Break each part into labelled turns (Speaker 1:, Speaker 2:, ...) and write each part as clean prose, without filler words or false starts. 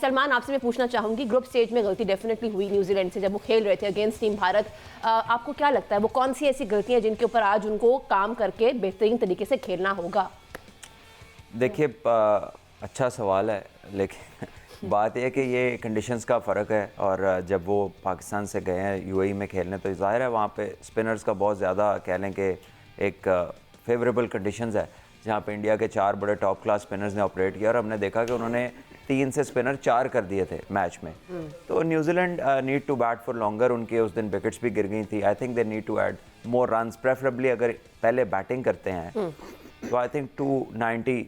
Speaker 1: सलमान, आपसे मैं पूछना चाहूँगी, ग्रुप स्टेज में गलती डेफिनेटली हुई न्यूजीलैंड से जब वो खेल रहे थे अगेंस्ट टीम भारत। आपको क्या लगता है वो कौन सी ऐसी गलतियाँ जिनके ऊपर आज उनको काम करके बेहतरीन तरीके से खेलना होगा?
Speaker 2: देखिए, अच्छा सवाल है, लेकिन बात यह है कि ये कंडीशंस का फ़र्क है। और जब वो पाकिस्तान से गए हैं यूएई में खेलने, तो ज़ाहिर है वहाँ पे स्पिनर्स का बहुत ज़्यादा कह लें कि एक फेवरेबल कंडीशंस है, जहाँ पे इंडिया के 4 बड़े टॉप क्लास स्पिनर्स ने ऑपरेट किया और हमने देखा कि उन्होंने 3 से स्पिनर 4 कर दिए थे मैच में। तो New Zealand need to bat for longer. उनके उस दिन विकेट्स भी गिर गई थी। I think they need to add more runs, preferably अगर पहले बैटिंग करते हैं तो आई थिंक 290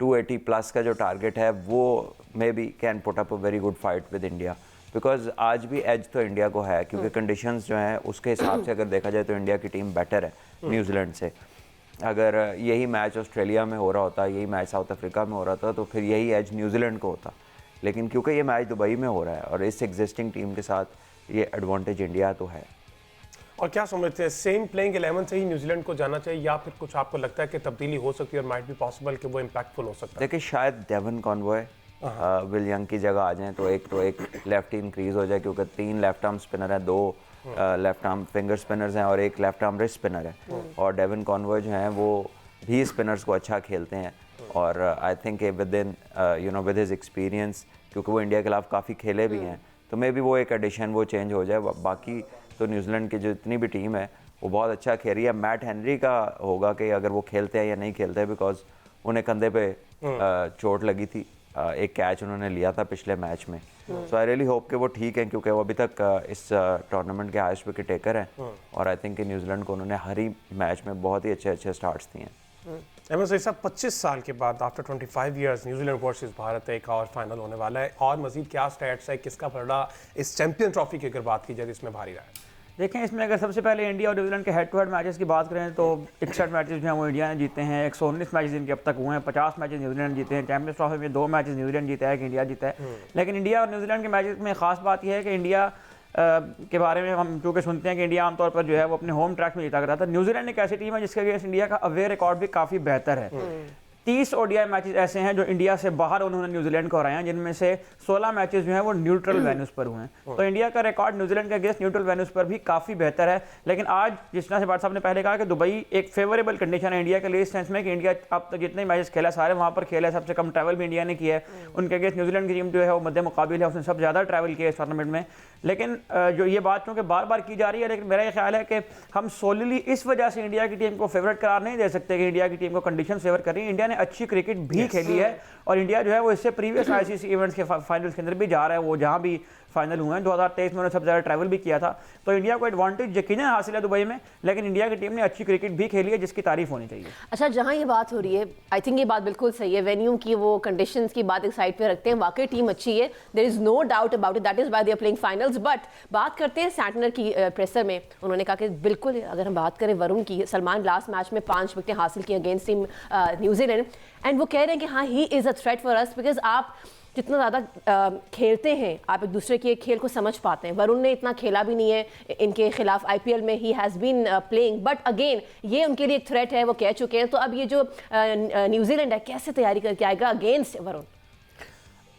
Speaker 2: 280 प्लस का जो टारगेट है वो may be can put up a very good fight with India, because आज भी एज तो इंडिया को है, क्योंकि कंडीशंस जो हैं उसके हिसाब से अगर देखा जाए तो इंडिया की टीम बेटर है न्यूजीलैंड से। अगर यही मैच ऑस्ट्रेलिया में हो रहा होता, यही मैच साउथ अफ्रीका में हो रहा था, तो फिर यही एज न्यूजीलैंड को होता। लेकिन क्योंकि ये मैच दुबई में हो रहा है और इस एग्जिस्टिंग टीम के साथ ये एडवांटेज इंडिया तो है।
Speaker 3: और क्या समझते हैं, सेम प्लेइंग 11 से ही न्यूजीलैंड को जाना चाहिए या फिर कुछ आपको लगता है कि तब्दीली हो सकती है और माइट भी पॉसिबल कि वो इम्पैक्टफुल हो सकता है?
Speaker 2: देखिए, शायद डेवन कॉनवॉय विल यंग की जगह आ जाएं तो एक लेफ्ट इंक्रीज हो जाए, क्योंकि 3 लेफ्ट आर्म स्पिनर हैं, 2 लेफ्ट आर्म फिंगर स्पिनर्स हैं और 1 लेफ्ट आर्म रिस्ट स्पिनर है। और डेवन कॉनवॉय जो हैं वो भी स्पिनर्स को अच्छा खेलते हैं। और I think with in with his experience, क्योंकि वो इंडिया के खिलाफ काफ़ी खेले भी हैं, तो मे बी वो एक एडिशन वो चेंज हो जाए। बाकी तो न्यूजीलैंड की जितनी भी टीम है वो बहुत अच्छा खेल रही है। मैट हेनरी का होगा कि अगर वो खेलते हैं या नहीं खेलते हैं, बिकॉज उन्हें कंधे पे चोट लगी थी, एक कैच उन्होंने लिया था पिछले मैच में। सो आई रियली होप कि वो ठीक है, क्योंकि वो अभी तक इस टूर्नामेंट के हाईएस्ट विकेट टेकर हैं। और आई थिंक कि न्यूजीलैंड को उन्होंने हर ही मैच में बहुत ही अच्छे स्टार्ट्स दिए हैं।
Speaker 3: एमएस साहब, 25 साल के बाद after 25 years New Zealand versus Bharat एक और फाइनल होने वाला है, और मजीद क्या स्टैट्स है, किसका पलड़ा इस चैंपियन ट्रॉफी की अगर बात की जाए इसमें भारी रहा है?
Speaker 4: देखें, इसमें अगर सबसे पहले इंडिया और न्यूजीलैंड के हेड टू हेड मैचेस की बात करें तो 61 मैचेस जो हैं वो इंडिया ने जीते हैं, 119 मैचेस इनके अब तक हुए हैं, 50 मैचेस न्यूजीलैंड जीते हैं। चैंपियंस ट्रॉफी में 2 मैचेस न्यूजीलैंड जीता है, इंडिया जीता है। लेकिन इंडिया और न्यूजीलैंड के मैचेस में खास बात यह है कि इंडिया के बारे में हम चूँकि सुनते हैं कि इंडिया आमतौर पर जो है वो अपने होम ट्रैक में जीता करता था। न्यूजीलैंड एक ऐसी टीम है जिसके अगेंस्ट इंडिया का अवे रिकॉर्ड भी काफ़ी बेहतर है। 30 ओडीआई मैचेस ऐसे हैं जो इंडिया से बाहर उन्होंने न्यूजीलैंड को हराया हैं, जिनमें से 16 मैचेस जो हैं वो न्यूट्रल वेन्यूज पर हुए हैं। तो इंडिया का रिकॉर्ड न्यूजीलैंड के अगेंस्ट न्यूट्रल वेन्यूज पर भी काफ़ी बेहतर है। लेकिन आज जिस तरह से बात साहब ने पहले कहा कि दुबई एक फेवरेबल कंडीशन है इंडिया के लिए, इस सेंस में कि इंडिया अब तक जितने मैचेस खेला सारे वहाँ पर खेला है, सबसे कम ट्रैवल भी इंडिया ने किया है। उनके अगेंस्ट न्यूजीलैंड की टीम जो है वो मध्य मुकाबिल है, उसने सबसे ज़्यादा ट्रैवल किया है इस टूर्नामेंट में। लेकिन जो ये बात चूँकि बार बार की जा रही है, लेकिन मेरा ये ख्याल है कि हम सोलली इस वजह से इंडिया की टीम को फेवरेट करार नहीं दे सकते कि इंडिया की टीम को कंडीशन फेवर कर रही है। इंडिया ने अच्छी क्रिकेट भी खेली है और इंडिया जो है वो इससे प्रीवियस आईसीसी इवेंट्स के फाइनल्स के अंदर भी जा रहा है। वो जहां भी फाइनल हुए हैं 2023 में उन्होंने सबसे ज़्यादा ट्रैवल भी किया था। तो इंडिया को एडवांटेज यकीनन हासिल है दुबई में, लेकिन इंडिया की टीम ने अच्छी क्रिकेट भी खेली है जिसकी तारीफ होनी चाहिए।
Speaker 1: अच्छा, जहां ये बात हो रही है, आई थिंक ये बात बिल्कुल सही है, वेन्यू की वो कंडीशंस की बात एक साइड पे रखते हैं, वाकई टीम अच्छी है, there is no doubt about it, that is why they are playing finals. But बात करते हैं सैंटनर की प्रेसर में, उन्होंने कहा कि बिल्कुल अगर हम बात करें वरुण की, सलमान लास्ट मैच में 5 विकेटें हासिल की अगेंस्ट टीम न्यूजीलैंड, एंड वो कह रहे हैं कि हाँ, he is a threat for us, because आप जितना ज़्यादा खेलते हैं आप एक दूसरे के खेल को समझ पाते हैं। वरुण ने इतना खेला भी नहीं है इनके खिलाफ आईपीएल में, he has been playing, but again ये उनके लिए एक थ्रेट है, वो कह चुके हैं। तो अब ये जो न्यूजीलैंड है कैसे तैयारी करके आएगा against Varun?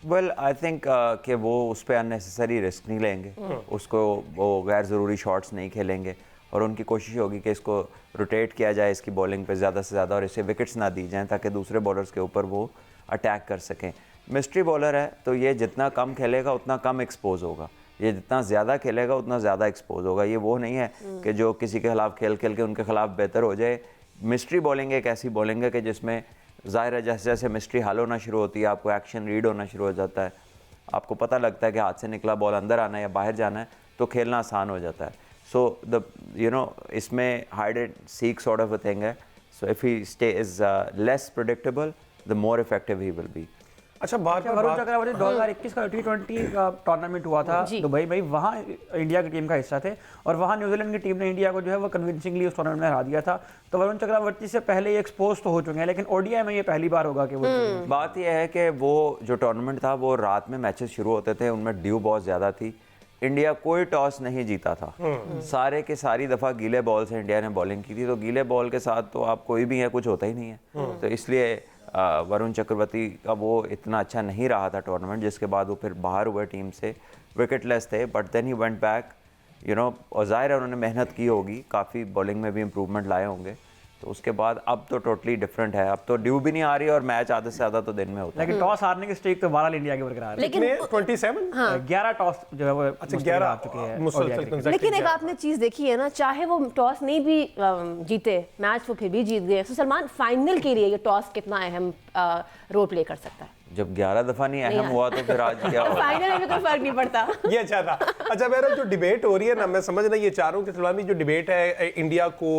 Speaker 2: Well I think कि वो उस पर अननेसेसरी रिस्क नहीं लेंगे, उसको वो गैर ज़रूरी शॉट्स नहीं खेलेंगे और उनकी कोशिश होगी कि इसको रोटेट किया जाए इसकी बॉलिंग पे ज़्यादा से ज़्यादा और इसे विकेट्स ना दी जाएँ ताकि दूसरे बॉलर्स के ऊपर वो अटैक कर सकें। मिस्ट्री बॉलर है तो ये जितना कम खेलेगा उतना कम एक्सपोज होगा, ये जितना ज़्यादा खेलेगा उतना ज़्यादा एक्सपोज होगा। ये वो नहीं है कि जो किसी के खिलाफ खेल के उनके खिलाफ बेहतर हो जाए। मिस्ट्री बॉलिंग एक ऐसी बॉलिंग है कि जिसमें ज़ाहिर है जैसे जैसे मिस्ट्री हल होना शुरू होती है, आपको एक्शन रीड होना शुरू हो जाता है, आपको पता लगता है कि हाथ से निकला बॉल अंदर आना है या बाहर जाना है, तो खेलना आसान हो जाता है। सो इसमें hide and seek sort of a thing है। So if he stay is less predictable the more effective he will be.
Speaker 3: अच्छा,
Speaker 4: वरुण चक्रवर्ती 2021 का T20 का टूर्नामेंट हुआ था दुबई में, वहाँ इंडिया की टीम का हिस्सा थे और वहाँ न्यूजीलैंड की टीम ने इंडिया को जो है वो कन्विंसिंगली उस टूर्नामेंट में हरा दिया था। तो वरुण चक्रवर्ती से पहले ये एक्सपोज तो हो चुके हैं, लेकिन ओडीआई में ये पहली बार होगा कि वो
Speaker 2: बात यह है कि वो जो टूर्नामेंट था वो रात में मैचेस शुरू होते थे, उनमें ड्यू बहुत ज़्यादा थी। इंडिया कोई टॉस नहीं जीता था, सारे के सारी दफ़ा गीले बॉल से इंडिया ने बॉलिंग की थी। तो गीले बॉल के साथ तो आप कोई भी है कुछ होता ही नहीं है, तो इसलिए वरुण चक्रवर्ती का वो इतना अच्छा नहीं रहा था टूर्नामेंट, जिसके बाद वो फिर बाहर हुए टीम से, विकेटलेस थे, but then he went back, you know, और ज़ाहिर है उन्होंने मेहनत की होगी, काफ़ी बॉलिंग में भी इम्प्रूवमेंट लाए होंगे, तो उसके बाद अब तो टोटली डिफरेंट है, अब तो ड्यू भी नहीं आ रही और मैच आधे से ज़्यादा तो दिन में होता है।
Speaker 4: लेकिन टॉस हारने की स्ट्रीक तो बहरहाल इंडिया की बरकरार है।
Speaker 1: लेकिन
Speaker 3: 27
Speaker 4: 11 टॉस जो है वो
Speaker 3: अच्छा
Speaker 4: मुस्तकिल
Speaker 3: 11
Speaker 4: हार चुके हैं
Speaker 3: मुसलसल
Speaker 4: ODI क्रिकेट।
Speaker 3: consecutive
Speaker 1: लेकिन एक
Speaker 3: 11।
Speaker 1: आपने चीज देखी है ना, चाहे वो टॉस नहीं भी जीते मैच, वो फिर भी जीत गए। तो सलमान, फाइनल के लिए ये टॉस कितना अहम रोल प्ले कर सकता है?
Speaker 2: जब 11 दफ़ा नहीं अहम हुआ तो फिर आज क्या हुआ?
Speaker 1: फाइनल में भी कोई फर्क नहीं पड़ता।
Speaker 3: ये अच्छा था। अच्छा बहरहाल जो डिबेट हो रही है ना, मैं समझना ये चाह रहा हूँ कि सलमान जो डिबेट है इंडिया को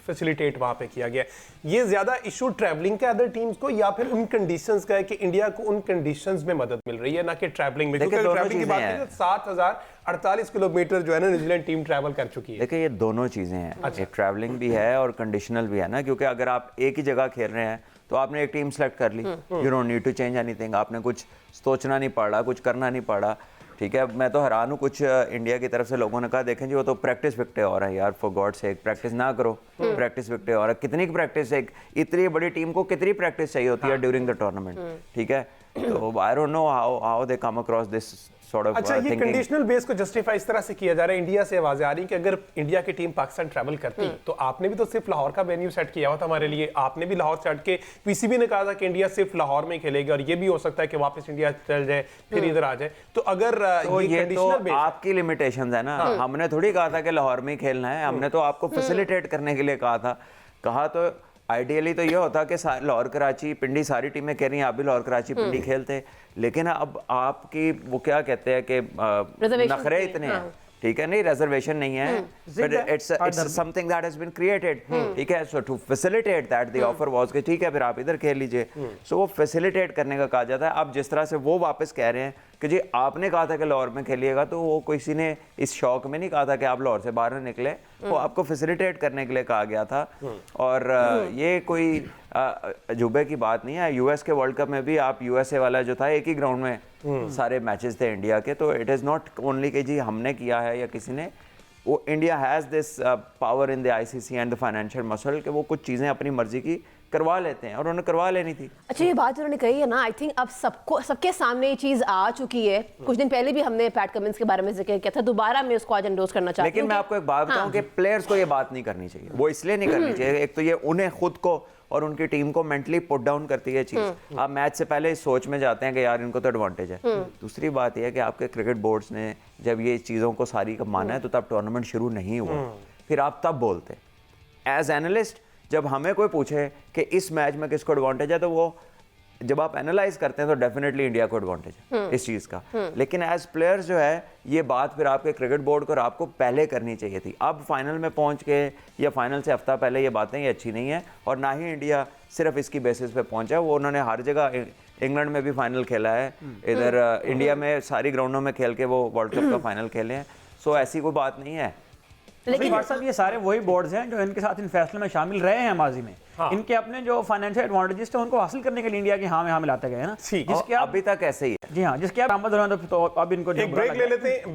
Speaker 3: फैसिलिटेट वहाँ पे किया गया, ये ज़्यादा इशू ट्रैवलिंग का अदर टीम्स को या फिर उन कंडीशंस का है कि इंडिया को उन कंडीशंस में मदद मिल रही है, ना कि ट्रैवलिंग में? क्योंकि ट्रैवलिंग की बात करें तो 7048 किलोमीटर जो है ना न्यूजीलैंड टीम ट्रैवल कर चुकी है।
Speaker 2: देखिए ये दोनों चीज़ें हैं, ये ट्रैवलिंग भी है और कंडीशनल भी है ना, क्योंकि अगर आप एक ही जगह खेल रहे हैं तो आपने एक टीम सेलेक्ट कर ली, you don't need to change anything, आपने कुछ सोचना नहीं पड़ा, कुछ करना नहीं पड़ा, ठीक है। मैं तो हैरान हूँ, कुछ इंडिया की तरफ से लोगों ने कहा देखें जी वो तो प्रैक्टिस विकटें हो रहा है यार, फॉर गॉड सेक प्रैक्टिस ना करो, प्रैक्टिस विकटें हो रहा है। कितनी प्रैक्टिस है, इतनी बड़ी टीम को कितनी प्रैक्टिस चाहिए होती है ड्यूरिंग द टूर्नामेंट, ठीक है। तो I don't know how they come across this sort of
Speaker 3: अच्छा ये
Speaker 2: थिंकिंग।
Speaker 3: कंडीशनल बेस को जस्टिफाई इस तरह से किया जा रहा है, इंडिया से आवाजें आ रही कि अगर इंडिया की टीम पाकिस्तान ट्रैवल करती तो आपने भी तो सिर्फ लाहौर का वेन्यू सेट किया हुआ था हमारे लिए, आपने भी लाहौर सेट के, पीसीबी ने कहा था कि इंडिया सिर्फ लाहौर में खेलेगी और ये भी हो सकता है कि वापस इंडिया चल जाए फिर इधर आ जाए। तो अगर
Speaker 2: तो ये तो
Speaker 3: कंडीशनल बेस
Speaker 2: आपकी लिमिटेशंस है ना, हमने थोड़ी कहा था कि लाहौर में ही खेलना है, हमने तो आपको फैसिलिटेट करने के लिए कहा तो आइडियली तो ये होता कि लाहौर कराची पिंडी सारी टीमें कह रही हैं आप भी लाहौर कराची पिंडी खेलते, लेकिन अब आपकी वो क्या कहते हैं कि नखरे इतने हैं, ठीक है, नहीं रिजर्वेशन नहीं है, but it's something that has been created, ठीक है। So to facilitate that the offer was कि ठीक है फिर आप इधर खेल लीजिए, सो वो फैसिलिटेट करने का कहा जाता है। अब जिस तरह से वो वापस कह रहे हैं कि जी आपने कहा था कि लाहौर में खेलिएगा, तो वो किसी ने इस शौक में नहीं कहा था कि आप लाहौर से बाहर न निकले, वो आपको फैसिलिटेट करने के लिए कहा गया था। और ये कोई अजूबे की बात नहीं है, यूएस के वर्ल्ड कप में भी आप यूएसए वाला जो था एक ही ग्राउंड में सारे मैचेस थे इंडिया के, तो इट इज़ नॉट ओनली कि जी हमने किया है या किसी ने, वो India has this power in the ICC and the financial muscle कि वो कुछ चीज़ें अपनी मर्जी की करवा लेते हैं और उन्हें करवा लेनी थी।
Speaker 1: अच्छा ये बात उन्होंने कही है ना, आई थिंक अब सबके सामने ये चीज आ चुकी है। कुछ दिन पहले भी हमने पैट कमिंस के बारे में जिक्र किया था, दोबारा मैं उसको आज एंडोर्स करना चाहती हूं।
Speaker 2: लेकिन मैं आपको एक बात बताऊं कि प्लेयर्स को ये बात नहीं करनी चाहिए, वो इसलिए नहीं करनी चाहिए, एक तो ये उन्हें खुद को और उनकी टीम को मेंटली पुट डाउन करती है चीज। आप मैच से पहले इस सोच में जाते हैं कि यार इनको तो एडवांटेज है। दूसरी बात यह है कि आपके क्रिकेट बोर्ड्स ने जब ये चीज़ों को सारी का माना है तो तब टूर्नामेंट शुरू नहीं हुआ, फिर आप तब बोलते एज एनालिस्ट। जब हमें कोई पूछे कि इस मैच में किसको एडवांटेज है, तो वो जब आप एनालाइज करते हैं तो डेफिनेटली इंडिया को एडवांटेज है इस चीज़ का। लेकिन एज प्लेयर्स जो है ये बात फिर आपके क्रिकेट बोर्ड को और आपको पहले करनी चाहिए थी। अब फाइनल में पहुंच के या फाइनल से हफ्ता पहले ये बातें ये अच्छी नहीं है, और ना ही इंडिया सिर्फ इसकी बेसिस पे पहुंचा। वो उन्होंने हर जगह इंग्लैंड में भी फाइनल खेला है, इधर इंडिया में सारी ग्राउंडों में खेल के वो वर्ल्ड कप का फाइनल खेले हैं। सो ऐसी कोई बात नहीं है।
Speaker 4: लेकिन व्हाट्सएप ये सारे वही बोर्ड्स हैं जो इनके साथ इन फैसलों में शामिल रहे हैं माजी में। इनके अपने जो फाइनेंशियल एडवांटेजेस थे उनको हासिल करने के लिए इंडिया के हाँ में लाते गए हैं ना,
Speaker 3: ठीक।
Speaker 4: जिसके
Speaker 2: अभी तक ऐसे ही है।
Speaker 4: जी हाँ, जिसके आप आमद हो रहे हैं तो अब इनको
Speaker 3: एक ब्रेक ले लेते हैं।